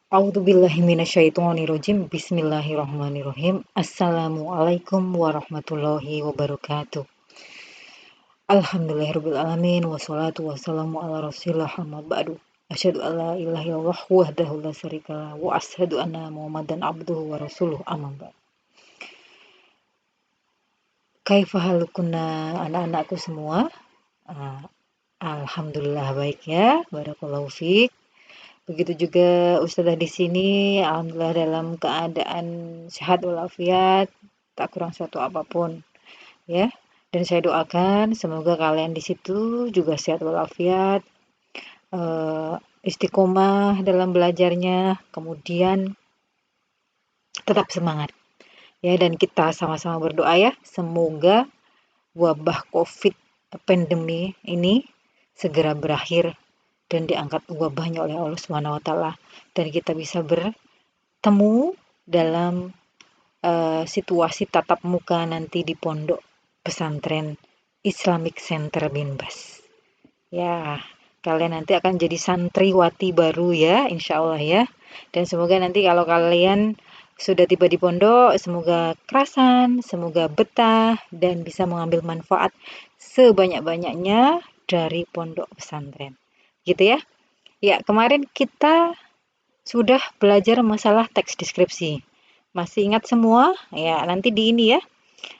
A'udzubillahi minasyaitonirrajim. Bismillahirrahmanirrahim. Assalamualaikum warahmatullahi wabarakatuh. Alhamdulillahirabbil alamin wassalatu wassalamu ala Rasulillah amma ba'du. Asyhadu an la ilaha illallah wahdahu la syarikalah wa asyhadu anna Muhammadan abduhu wa rasuluh amma ba'du. Kaifa halukunna anak-anakku semua? Alhamdulillah baik ya. Barakallahu fiik. Begitu juga Ustazah di sini, alhamdulillah dalam keadaan sehat walafiat, tak kurang suatu apapun, ya. Dan saya doakan semoga kalian di situ juga sehat walafiat, istiqomah dalam belajarnya, kemudian tetap semangat, ya. Dan kita sama-sama berdoa ya, semoga wabah COVID pandemi ini segera berakhir dan diangkat wabahnya oleh Allah Subhanahu wa taala dan kita bisa bertemu dalam situasi tatap muka nanti di pondok pesantren Islamic Center Binbas. Ya, kalian nanti akan jadi santriwati baru ya, insya Allah ya. Dan semoga nanti kalau kalian sudah tiba di pondok, semoga kerasan, semoga betah, dan bisa mengambil manfaat sebanyak-banyaknya dari pondok pesantren. Gitu ya. Ya, kemarin kita sudah belajar masalah teks deskripsi. Masih ingat semua? Ya, nanti di ini ya.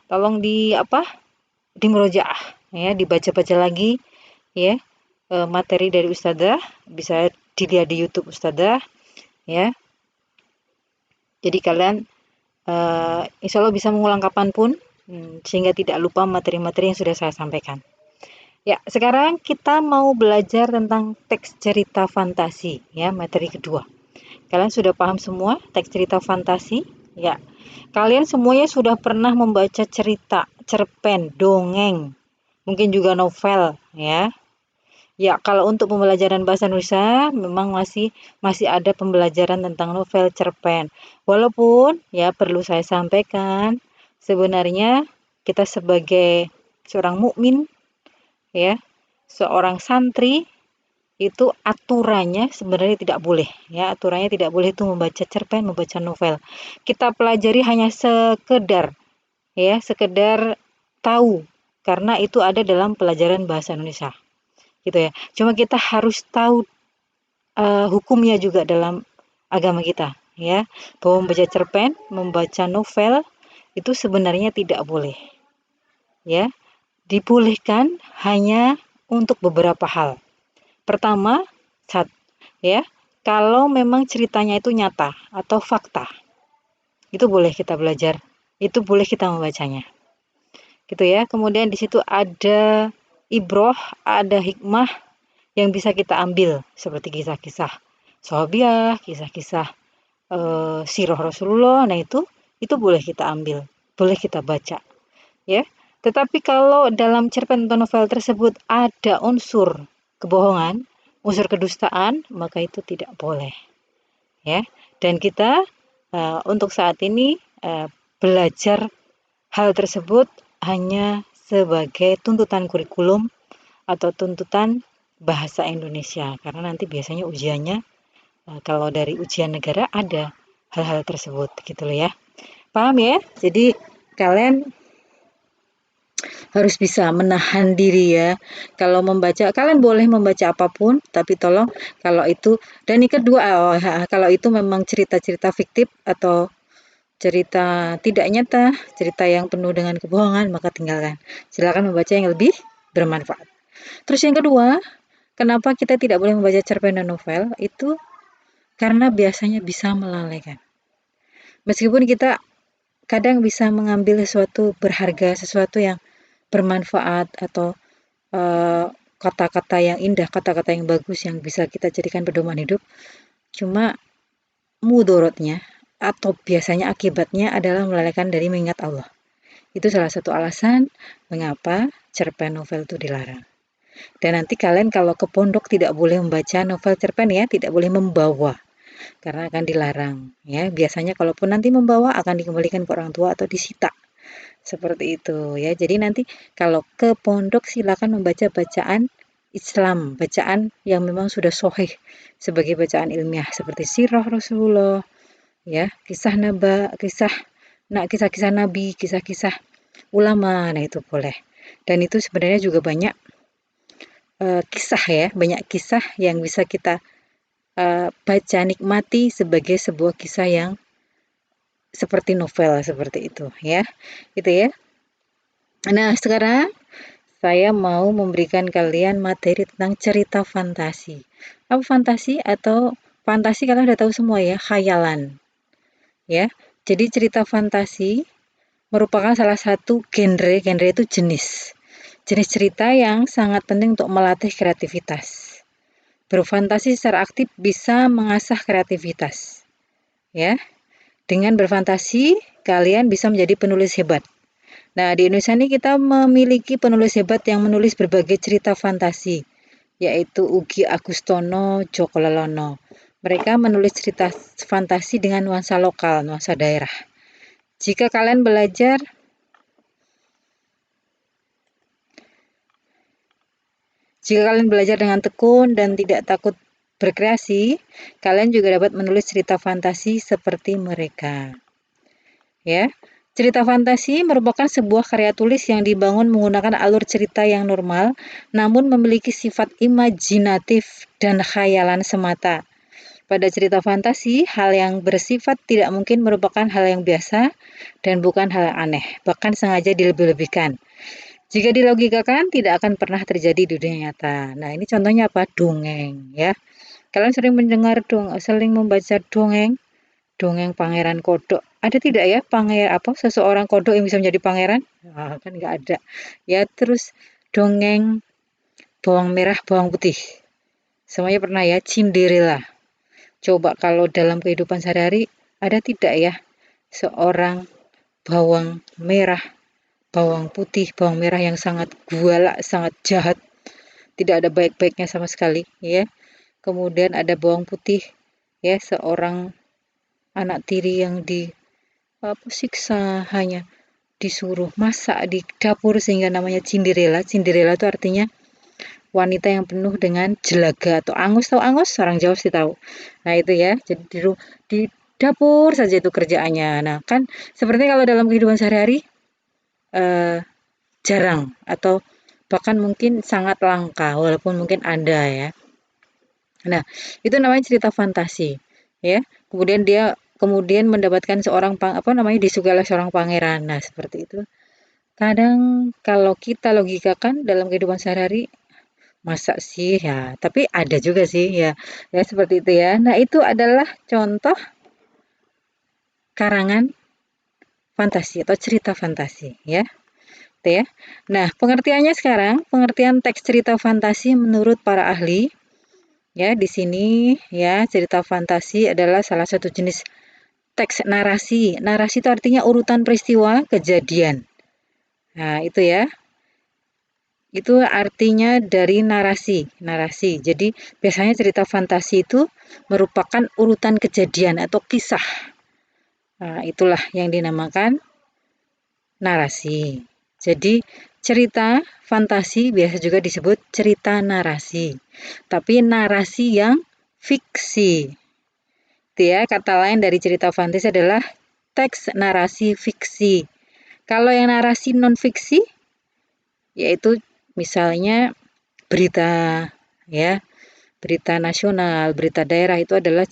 Tolong di murojaah ya, dibaca-baca lagi ya. Materi dari Ustazah bisa dilihat di YouTube Ustazah ya. Jadi kalian insya Allah bisa mengulang kapanpun sehingga tidak lupa materi-materi yang sudah saya sampaikan. Ya, sekarang kita mau belajar tentang teks cerita fantasi ya, materi kedua. Kalian sudah paham semua teks cerita fantasi? Ya. Kalian semuanya sudah pernah membaca cerita, cerpen, dongeng, mungkin juga novel ya. Ya, kalau untuk pembelajaran bahasa Indonesia memang masih ada pembelajaran tentang novel, cerpen. Walaupun ya perlu saya sampaikan, sebenarnya kita sebagai seorang mukmin ya, seorang santri itu aturannya sebenarnya tidak boleh ya, aturannya tidak boleh itu membaca cerpen, membaca novel. Kita pelajari hanya sekedar tahu karena itu ada dalam pelajaran bahasa Indonesia gitu ya. Cuma kita harus tahu hukumnya juga dalam agama kita ya, bahwa membaca cerpen, membaca novel itu sebenarnya tidak boleh ya. Dibolehkan hanya untuk beberapa hal. Pertama, ya, kalau memang ceritanya itu nyata atau fakta, itu boleh kita belajar, itu boleh kita membacanya, gitu ya. Kemudian di situ ada ibroh, ada hikmah yang bisa kita ambil, seperti kisah-kisah sahabiah, kisah-kisah sirah Rasulullah. Nah itu boleh kita ambil, boleh kita baca, ya. Tetapi kalau dalam cerpen atau novel tersebut ada unsur kebohongan, unsur kedustaan, maka itu tidak boleh ya. Dan kita untuk saat ini belajar hal tersebut hanya sebagai tuntutan kurikulum atau tuntutan bahasa Indonesia, karena nanti biasanya ujiannya kalau dari ujian negara ada hal-hal tersebut gitu loh ya. Paham ya? Jadi kalian harus bisa menahan diri ya. Kalau membaca, kalian boleh membaca apapun, tapi tolong kalau itu, dan yang kedua, kalau itu memang cerita-cerita fiktif atau cerita tidak nyata, cerita yang penuh dengan kebohongan, maka tinggalkan. Silakan membaca yang lebih bermanfaat. Terus yang kedua, kenapa kita tidak boleh membaca cerpen dan novel? Itu karena biasanya bisa melalaikan. Meskipun kita kadang bisa mengambil sesuatu berharga, sesuatu yang bermanfaat atau kata-kata yang indah, kata-kata yang bagus yang bisa kita jadikan pedoman hidup, cuma mudorotnya atau biasanya akibatnya adalah melalaikan dari mengingat Allah. Itu salah satu alasan mengapa cerpen novel itu dilarang. Dan nanti kalian kalau ke pondok tidak boleh membaca novel cerpen ya, tidak boleh membawa karena akan dilarang ya. Biasanya kalaupun nanti membawa akan dikembalikan ke orang tua atau disita. Seperti itu ya. Jadi nanti kalau ke pondok silakan membaca bacaan Islam, bacaan yang memang sudah sahih sebagai bacaan ilmiah seperti sirah Rasulullah, ya, kisah-kisah nabi, kisah-kisah ulama. Nah, itu boleh. Dan itu sebenarnya juga banyak kisah ya, banyak kisah yang bisa kita baca nikmati sebagai sebuah kisah yang seperti novel seperti itu ya. Itu ya. Nah, sekarang saya mau memberikan kalian materi tentang cerita fantasi. Apa fantasi? Atau fantasi kalian udah tahu semua ya, khayalan. Ya. Jadi cerita fantasi merupakan salah satu genre itu jenis cerita yang sangat penting untuk melatih kreativitas. Berfantasi secara aktif bisa mengasah kreativitas. Ya. Dengan berfantasi, kalian bisa menjadi penulis hebat. Nah, di Indonesia ini kita memiliki penulis hebat yang menulis berbagai cerita fantasi, yaitu Ugi Agustono, Joko Lelono. Mereka menulis cerita fantasi dengan nuansa lokal, nuansa daerah. Jika kalian belajar dengan tekun dan tidak takut berkreasi, kalian juga dapat menulis cerita fantasi seperti mereka. Ya. Cerita fantasi merupakan sebuah karya tulis yang dibangun menggunakan alur cerita yang normal, namun memiliki sifat imajinatif dan khayalan semata. Pada cerita fantasi, hal yang bersifat tidak mungkin merupakan hal yang biasa dan bukan hal yang aneh, bahkan sengaja dilebih-lebihkan. Jika dilogikakan, tidak akan pernah terjadi di dunia nyata. Nah, ini contohnya apa? Dongeng, ya. Kalian sering membaca dongeng Pangeran Kodok. Ada tidak ya seseorang kodok yang bisa menjadi pangeran? Nah, kan nggak ada. Ya, terus dongeng bawang merah, bawang putih. Semuanya pernah ya, Cinderella. Coba kalau dalam kehidupan sehari-hari, ada tidak ya seorang bawang merah, bawang putih, bawang merah yang sangat galak, sangat jahat, tidak ada baik-baiknya sama sekali, ya. Kemudian ada bawang putih, ya, seorang anak tiri yang siksa, hanya disuruh masak di dapur sehingga namanya Cinderella. Cinderella itu artinya wanita yang penuh dengan jelaga atau angus. Tahu angus? Orang Jawa sih tahu. Nah, itu ya. Jadi di dapur saja itu kerjaannya. Nah, kan seperti kalau dalam kehidupan sehari-hari jarang atau bahkan mungkin sangat langka walaupun mungkin ada ya. Nah, itu namanya cerita fantasi, ya. Kemudian mendapatkan disukai oleh seorang pangeran. Nah, seperti itu. Kadang kalau kita logikakan dalam kehidupan sehari-hari, masa sih ya, tapi ada juga sih ya. Ya seperti itu ya. Nah, itu adalah contoh karangan fantasi atau cerita fantasi ya. Itu ya. Nah, pengertian teks cerita fantasi menurut para ahli. Ya, di sini ya, cerita fantasi adalah salah satu jenis teks narasi. Narasi itu artinya urutan peristiwa kejadian. Nah, itu ya. Itu artinya dari narasi. Jadi, biasanya cerita fantasi itu merupakan urutan kejadian atau kisah. Nah, itulah yang dinamakan narasi. Jadi, cerita fantasi biasa juga disebut cerita narasi. Tapi narasi yang fiksi. Itu ya, kata lain dari cerita fantasi adalah teks narasi fiksi. Kalau yang narasi non-fiksi, yaitu misalnya berita ya, berita nasional, berita daerah itu adalah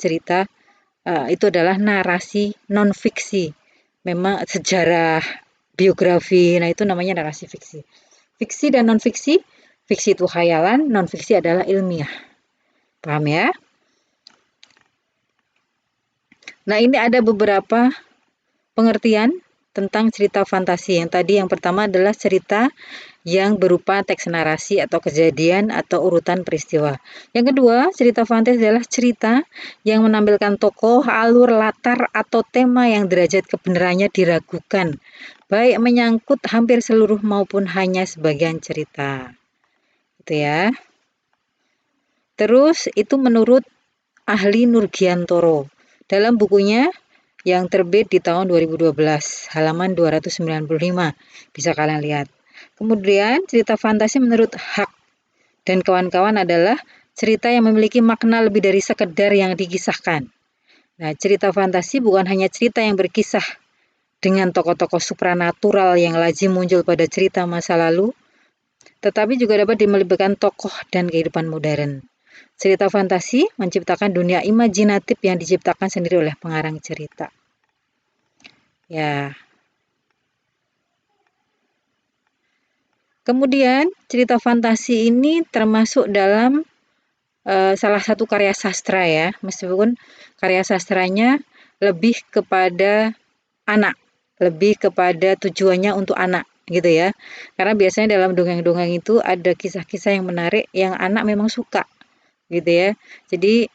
narasi non-fiksi. Memang sejarah, biografi, nah itu namanya narasi fiksi. Fiksi dan non-fiksi, fiksi itu khayalan, non-fiksi adalah ilmiah. Paham ya? Nah, ini ada beberapa pengertian tentang cerita fantasi. Yang pertama adalah cerita yang berupa teks narasi atau kejadian atau urutan peristiwa. Yang kedua, cerita fantasi adalah cerita yang menampilkan tokoh, alur, latar, atau tema yang derajat kebenarannya diragukan, baik menyangkut hampir seluruh maupun hanya sebagian cerita. Itu ya. Terus itu menurut ahli Nurgiantoro dalam bukunya yang terbit di tahun 2012, halaman 295. Bisa kalian lihat. Kemudian cerita fantasi menurut Haq dan kawan-kawan adalah cerita yang memiliki makna lebih dari sekedar yang dikisahkan. Nah, cerita fantasi bukan hanya cerita yang berkisah dengan tokoh-tokoh supranatural yang lazim muncul pada cerita masa lalu, tetapi juga dapat melibatkan tokoh dan kehidupan modern. Cerita fantasi menciptakan dunia imajinatif yang diciptakan sendiri oleh pengarang cerita. Ya. Kemudian, cerita fantasi ini termasuk dalam salah satu karya sastra ya, meskipun karya sastranya lebih kepada anak, lebih kepada tujuannya untuk anak gitu ya. Karena biasanya dalam dongeng-dongeng itu ada kisah-kisah yang menarik yang anak memang suka gitu ya. Jadi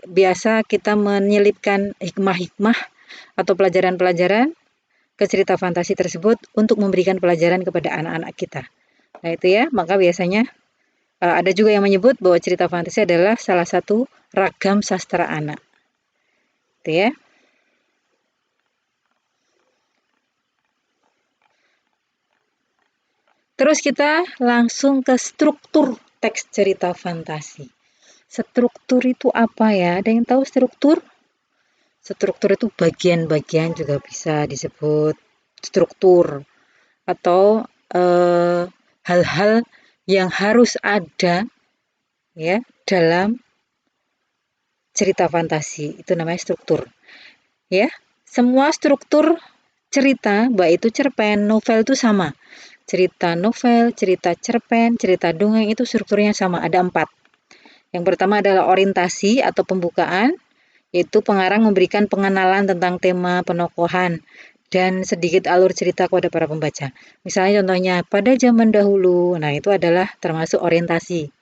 biasa kita menyelipkan hikmah-hikmah atau pelajaran-pelajaran ke cerita fantasi tersebut untuk memberikan pelajaran kepada anak-anak kita. Nah itu ya, maka biasanya ada juga yang menyebut bahwa cerita fantasi adalah salah satu ragam sastra anak. Itu ya. Terus kita langsung ke struktur teks cerita fantasi. Struktur itu apa ya? Ada yang tahu struktur? Struktur itu bagian-bagian juga bisa disebut struktur atau hal-hal yang harus ada ya dalam cerita fantasi. Itu namanya struktur. Ya, semua struktur cerita, baik itu cerpen, novel itu sama. Cerita novel, cerita cerpen, cerita dongeng itu strukturnya sama, ada 4. Yang pertama adalah orientasi atau pembukaan, yaitu pengarang memberikan pengenalan tentang tema penokohan dan sedikit alur cerita kepada para pembaca. Misalnya contohnya, pada zaman dahulu, nah itu adalah termasuk orientasi.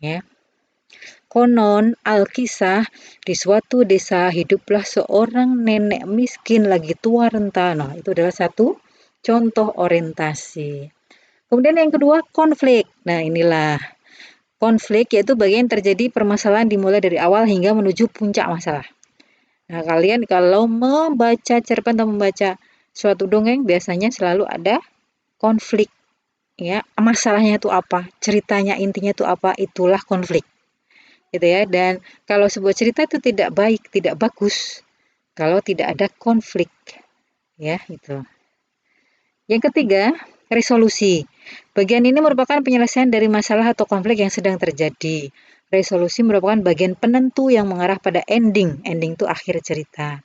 Ya. Konon, alkisah, di suatu desa hiduplah seorang nenek miskin lagi tua renta. Nah, itu adalah satu contoh orientasi. Kemudian yang kedua, konflik. Nah, inilah konflik, yaitu bagian terjadi permasalahan dimulai dari awal hingga menuju puncak masalah. Nah, kalian kalau membaca cerpen atau membaca suatu dongeng, biasanya selalu ada konflik. Ya, masalahnya itu apa? Ceritanya intinya itu apa? Itulah konflik. Gitu ya. Dan kalau sebuah cerita itu tidak baik, tidak bagus kalau tidak ada konflik. Ya, itu. Yang ketiga, resolusi. Bagian ini merupakan penyelesaian dari masalah atau konflik yang sedang terjadi. Resolusi merupakan bagian penentu yang mengarah pada ending. Ending itu akhir cerita.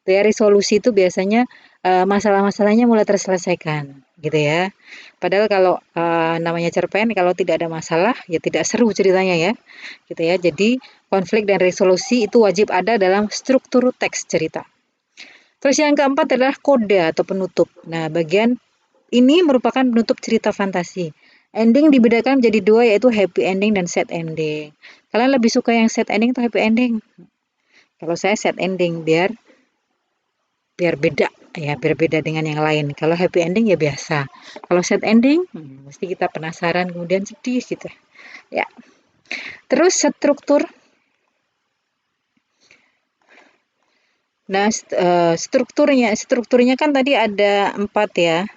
Ya, resolusi itu biasanya masalah-masalahnya mulai terselesaikan, gitu ya. Padahal kalau namanya cerpen, kalau tidak ada masalah, ya tidak seru ceritanya ya, gitu ya. Jadi konflik dan resolusi itu wajib ada dalam struktur teks cerita. Terus yang keempat adalah kode atau penutup. Nah, bagian ini merupakan penutup cerita fantasi. Ending dibedakan menjadi 2, yaitu happy ending dan sad ending. Kalian lebih suka yang sad ending atau happy ending? Kalau saya sad ending, biar beda ya, biar beda dengan yang lain. Kalau happy ending ya biasa. Kalau sad ending, mesti kita penasaran kemudian sedih gitu. Ya. Terus struktur. Nah, strukturnya kan tadi ada 4 ya.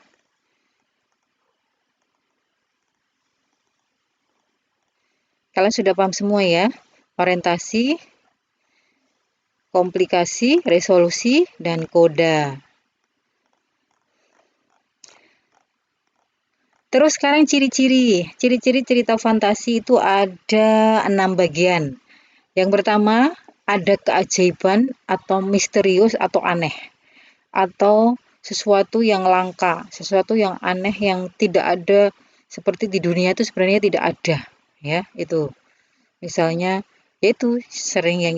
Kalian sudah paham semua ya. Orientasi, komplikasi, resolusi, dan koda. Terus sekarang ciri-ciri. Ciri-ciri cerita fantasi itu ada 6 bagian. Yang pertama, ada keajaiban atau misterius atau aneh. Atau sesuatu yang langka, sesuatu yang aneh yang tidak ada seperti di dunia itu sebenarnya tidak ada, ya, itu. Misalnya yaitu sering yang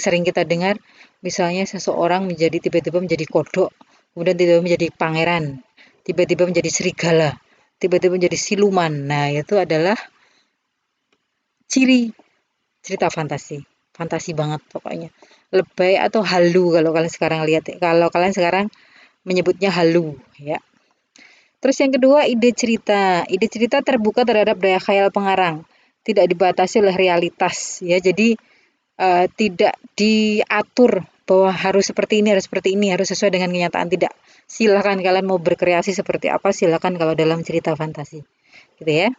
sering kita dengar, misalnya seseorang tiba-tiba menjadi kodok, kemudian tiba-tiba menjadi pangeran, tiba-tiba menjadi serigala, tiba-tiba menjadi siluman. Nah, itu adalah ciri cerita fantasi. Fantasi banget pokoknya. Lebay atau halu kalau kalian sekarang lihat ya. Kalau kalian sekarang menyebutnya halu ya. Terus yang kedua, ide cerita. Ide cerita terbuka terhadap daya khayal pengarang, tidak dibatasi oleh realitas ya. Jadi tidak diatur bahwa harus seperti ini, harus sesuai dengan kenyataan, tidak. Silakan kalian mau berkreasi seperti apa, silakan kalau dalam cerita fantasi. Gitu ya.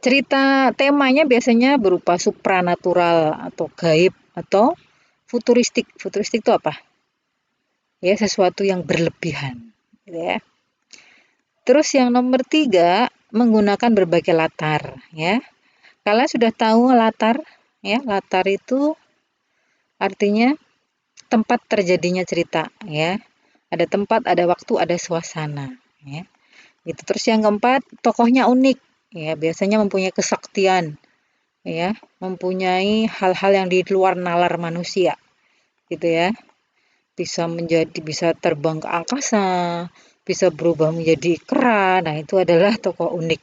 Cerita temanya biasanya berupa supranatural atau gaib atau futuristik. Futuristik itu apa? Ya, sesuatu yang berlebihan, gitu ya. Terus yang nomor 3, menggunakan berbagai latar, ya. Kalian sudah tahu latar, ya. Latar itu artinya tempat terjadinya cerita, ya. Ada tempat, ada waktu, ada suasana, ya. Itu. Terus yang keempat, tokohnya unik, ya. Biasanya mempunyai kesaktian, ya, mempunyai hal-hal yang di luar nalar manusia, gitu ya. Bisa terbang ke angkasa, bisa berubah menjadi kera. Nah, itu adalah tokoh unik.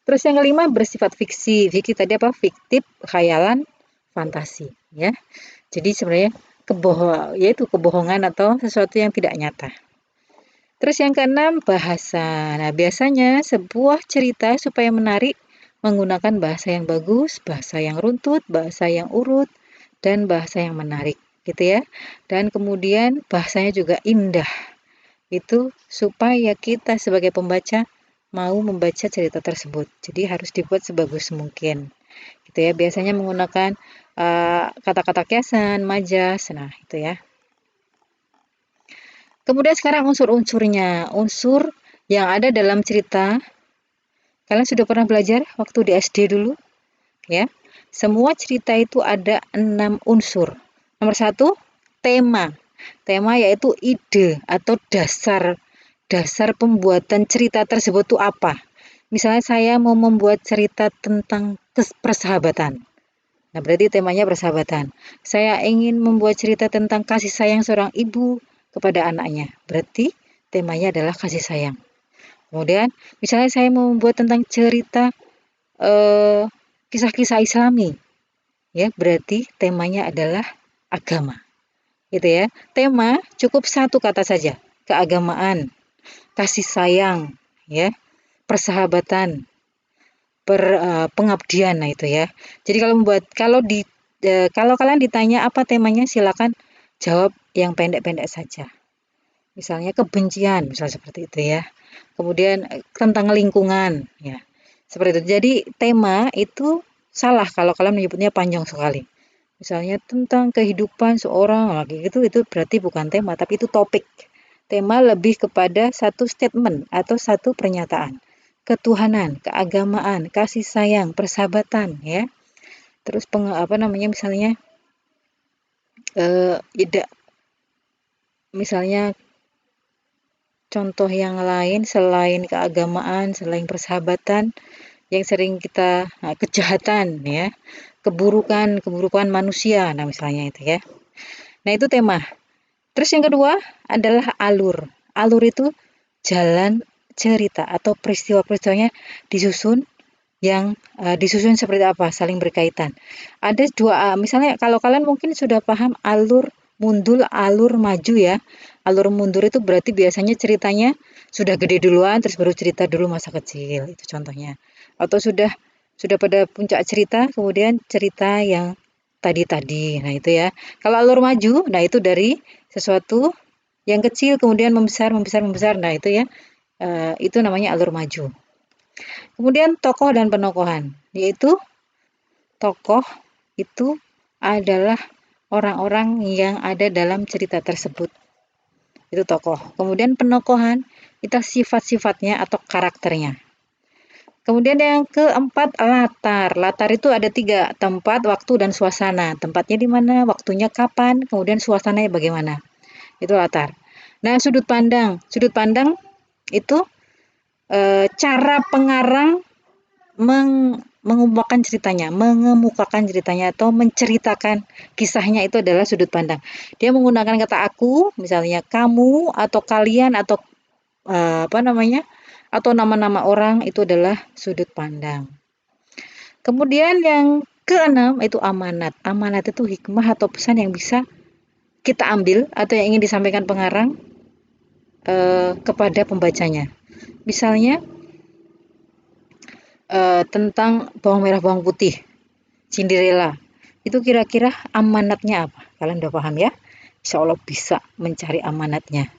Terus yang kelima, bersifat fiksi. Fiksi tadi apa? Fiktif, khayalan, fantasi, ya. Jadi sebenarnya yaitu kebohongan atau sesuatu yang tidak nyata. Terus yang keenam, bahasa. Nah, biasanya sebuah cerita supaya menarik menggunakan bahasa yang bagus, bahasa yang runtut, bahasa yang urut, dan bahasa yang menarik, gitu ya. Dan kemudian bahasanya juga indah. Itu supaya kita sebagai pembaca mau membaca cerita tersebut. Jadi harus dibuat sebagus mungkin. Gitu ya. Biasanya menggunakan kata-kata kiasan, majas. Nah, itu ya. Kemudian sekarang unsur-unsurnya. Unsur yang ada dalam cerita. Kalian sudah pernah belajar waktu di SD dulu? Ya. Semua cerita itu ada 6 unsur. Nomor 1, tema. Tema yaitu ide atau dasar pembuatan cerita tersebut itu apa. Misalnya saya mau membuat cerita tentang persahabatan. Nah, berarti temanya persahabatan. Saya ingin membuat cerita tentang kasih sayang seorang ibu kepada anaknya. Berarti temanya adalah kasih sayang. Kemudian, misalnya saya mau membuat tentang cerita kisah-kisah Islami. Ya, berarti temanya adalah agama. Gitu ya. Tema cukup satu kata saja. Keagamaan, kasih sayang, ya, persahabatan, pengabdian. Nah, itu ya. Jadi kalau kalian ditanya apa temanya, silakan jawab yang pendek-pendek saja. Misalnya kebencian, misalnya seperti itu ya. Kemudian tentang lingkungan, ya. Seperti itu. Jadi tema itu salah kalau kalian menyebutnya panjang sekali. Misalnya tentang kehidupan seorang lagi itu berarti bukan tema, tapi itu topik. Tema lebih kepada satu statement atau satu pernyataan. Ketuhanan, keagamaan, kasih sayang, persahabatan, ya. Terus misalnya misalnya contoh yang lain selain keagamaan, selain persahabatan, yang sering kita kejahatan, ya, keburukan manusia, nah misalnya itu ya. Nah, itu tema. Terus yang kedua adalah alur. Alur itu jalan cerita atau peristiwa-peristiwanya disusun seperti apa, saling berkaitan. Ada dua, misalnya kalau kalian mungkin sudah paham alur mundur, alur maju ya. Alur mundur itu berarti biasanya ceritanya sudah gede duluan, terus baru cerita dulu masa kecil, itu contohnya. Atau sudah pada puncak cerita, kemudian cerita yang tadi-tadi. Nah, itu ya. Kalau alur maju, nah itu dari sesuatu yang kecil kemudian membesar. Nah, itu ya. Itu namanya alur maju. Kemudian tokoh dan penokohan, yaitu tokoh itu adalah orang-orang yang ada dalam cerita tersebut. Itu tokoh. Kemudian penokohan itu sifat-sifatnya atau karakternya. Kemudian yang keempat, latar. Latar itu ada 3, tempat, waktu, dan suasana. Tempatnya di mana, waktunya kapan, kemudian suasananya bagaimana. Itu latar. Nah, sudut pandang. Sudut pandang itu cara pengarang mengemukakan ceritanya atau menceritakan kisahnya, itu adalah sudut pandang. Dia menggunakan kata aku, misalnya kamu atau kalian atau atau nama-nama orang, itu adalah sudut pandang. Kemudian yang keenam itu amanat. Amanat itu hikmah atau pesan yang bisa kita ambil atau yang ingin disampaikan pengarang kepada pembacanya. Misalnya tentang bawang merah bawang putih, Cinderella. Itu kira-kira amanatnya apa? Kalian udah paham ya? Insya Allah bisa mencari amanatnya.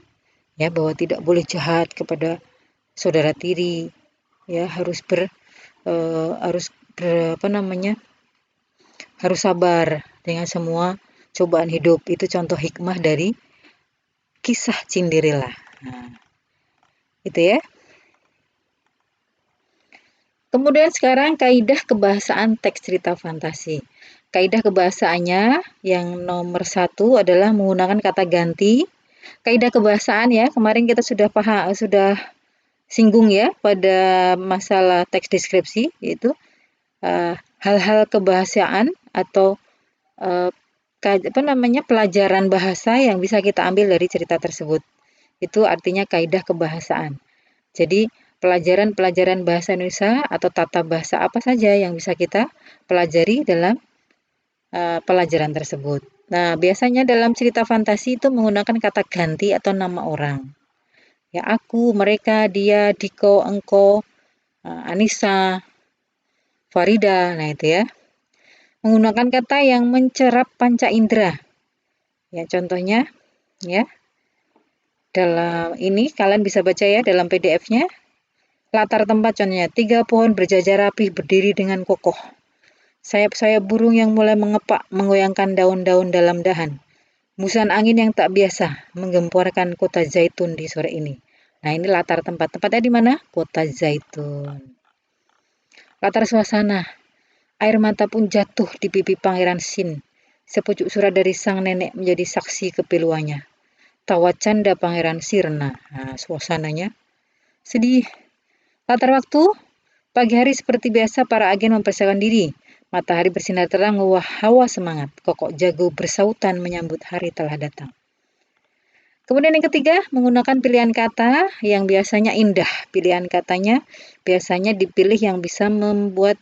Ya, bahwa tidak boleh jahat kepada saudara tiri. Ya, harus harus harus sabar dengan semua cobaan hidup. Itu contoh hikmah dari kisah Cinderella. Nah, itu ya. Kemudian sekarang kaidah kebahasaan teks cerita fantasi. Kaidah kebahasaannya yang nomor 1 adalah menggunakan kata ganti. Kaidah kebahasaan ya, kemarin kita sudah singgung ya pada masalah teks deskripsi, yaitu hal-hal kebahasaan atau pelajaran bahasa yang bisa kita ambil dari cerita tersebut. Itu artinya kaidah kebahasaan. Jadi pelajaran-pelajaran bahasa Indonesia atau tata bahasa apa saja yang bisa kita pelajari dalam pelajaran tersebut. Nah, biasanya dalam cerita fantasi itu menggunakan kata ganti atau nama orang. Ya, aku, mereka, dia, Diko, engkau, Anissa, Farida. Nah, itu ya. Menggunakan kata yang mencerap panca indera. Ya, contohnya ya. Dalam ini kalian bisa baca ya dalam PDF-nya. Latar tempat contohnya 3 pohon berjajar rapih berdiri dengan kokoh. Sayap-sayap burung yang mulai mengepak menggoyangkan daun-daun dalam dahan. Hembusan angin yang tak biasa menggemparkan kota Zaitun di sore ini. Nah, ini latar tempat. Tempatnya di mana? Kota Zaitun. Latar suasana. Air mata pun jatuh di pipi Pangeran Sin. Sepucuk surat dari sang nenek menjadi saksi kepiluannya. Tawa canda Pangeran Sirna. Nah, suasananya sedih. Latar waktu, pagi hari seperti biasa para agen mempersiapkan diri. Matahari bersinar terang, hawa semangat. Kokok jago bersautan menyambut hari telah datang. Kemudian yang ketiga, menggunakan pilihan kata yang biasanya indah. Pilihan katanya biasanya dipilih yang bisa membuat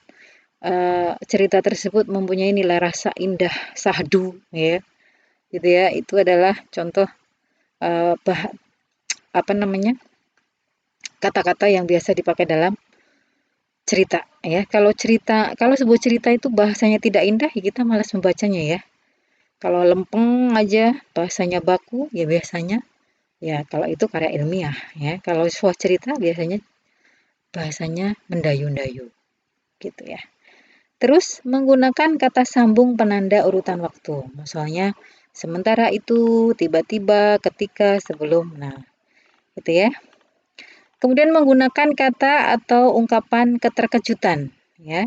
cerita tersebut mempunyai nilai rasa indah, sahdu, ya, gitu ya. Itu adalah contoh kata-kata yang biasa dipakai dalam cerita, ya. Kalau sebuah cerita itu bahasanya tidak indah, ya kita malas membacanya ya. Kalau lempeng aja, bahasanya baku, ya biasanya, ya kalau itu karya ilmiah, ya. Kalau sebuah cerita biasanya bahasanya mendayu-dayu, gitu ya. Terus menggunakan kata sambung penanda urutan waktu. Misalnya sementara itu, tiba-tiba, ketika, sebelum. Nah, gitu ya. Kemudian menggunakan kata atau ungkapan keterkejutan, ya.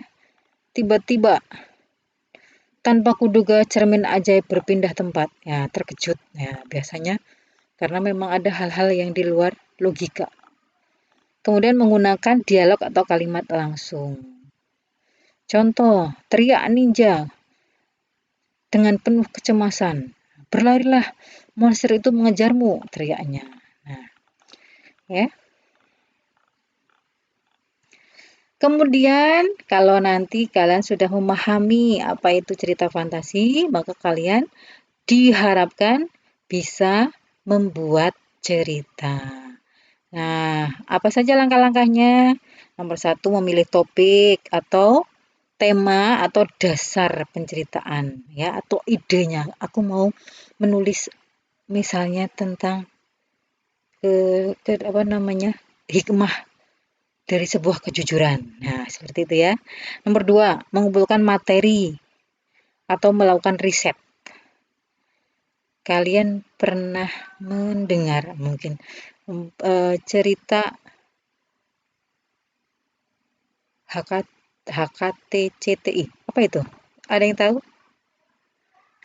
Tiba-tiba, tanpa kuduga cermin ajaib berpindah tempat. Ya, terkejut. Ya, biasanya karena memang ada hal-hal yang di luar logika. Kemudian menggunakan dialog atau kalimat langsung. Contoh, teriak ninja dengan penuh kecemasan. Berlarilah, monster itu mengejarmu, teriaknya. Nah, ya. Kemudian, kalau nanti kalian sudah memahami apa itu cerita fantasi, maka kalian diharapkan bisa membuat cerita. Nah, apa saja langkah-langkahnya? Nomor 1, memilih topik atau tema atau dasar penceritaan, ya, atau idenya. Aku mau menulis misalnya tentang hikmah dari sebuah kejujuran. Nah, seperti itu ya. Nomor 2, mengumpulkan materi atau melakukan riset. Kalian pernah mendengar mungkin cerita HKTCTI. Apa itu? Ada yang tahu?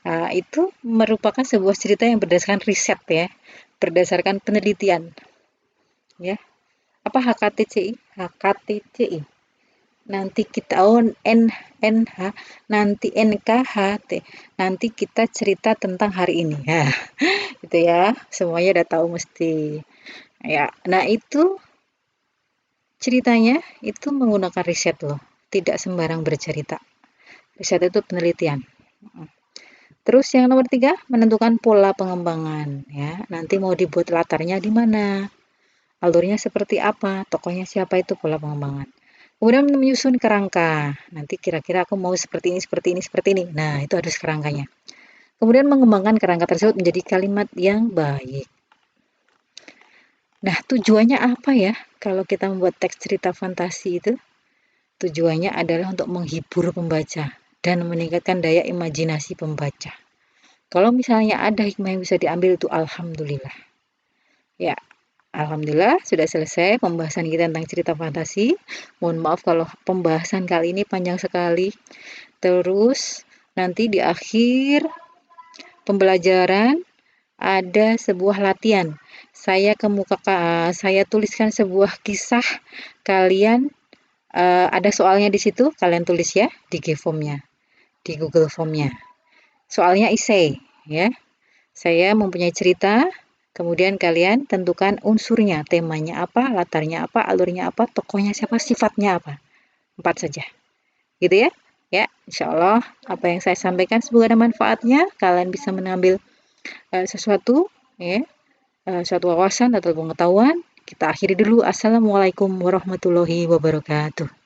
Nah, itu merupakan sebuah cerita yang berdasarkan riset ya, berdasarkan penelitian. Ya. Apa HKTCI? HKTCI. Nanti kita NH, nanti NKHT. Nanti kita cerita tentang hari ini. Ya. Gitu ya. Semuanya udah tahu mesti. Ya. Nah, itu ceritanya itu menggunakan riset loh. Tidak sembarang bercerita. Riset itu penelitian. Terus yang nomor 3, menentukan pola pengembangan. Ya, nanti mau dibuat latarnya di mana, alurnya seperti apa, tokohnya siapa, itu pola pengembangan. Kemudian menyusun kerangka. Nanti kira-kira aku mau seperti ini, seperti ini, seperti ini. Nah, itu harus kerangkanya. Kemudian mengembangkan kerangka tersebut menjadi kalimat yang baik. Nah, tujuannya apa ya kalau kita membuat teks cerita fantasi itu? Tujuannya adalah untuk menghibur pembaca dan meningkatkan daya imajinasi pembaca. Kalau misalnya ada hikmah yang bisa diambil itu alhamdulillah. Ya, alhamdulillah sudah selesai pembahasan kita tentang cerita fantasi. Mohon maaf kalau pembahasan kali ini panjang sekali. Terus nanti di akhir pembelajaran ada sebuah latihan. Saya tuliskan sebuah kisah. Kalian ada soalnya di situ, kalian tulis ya di G-Form-nya, di Google Form-nya. Soalnya essay ya. Saya mempunyai cerita, kemudian kalian tentukan unsurnya, temanya apa, latarnya apa, alurnya apa, tokohnya siapa, sifatnya apa. 4 saja. Gitu ya. Ya, insya Allah apa yang saya sampaikan semoga ada manfaatnya. Kalian bisa mengambil sesuatu ya, suatu wawasan atau pengetahuan. Kita akhiri dulu. Assalamualaikum warahmatullahi wabarakatuh.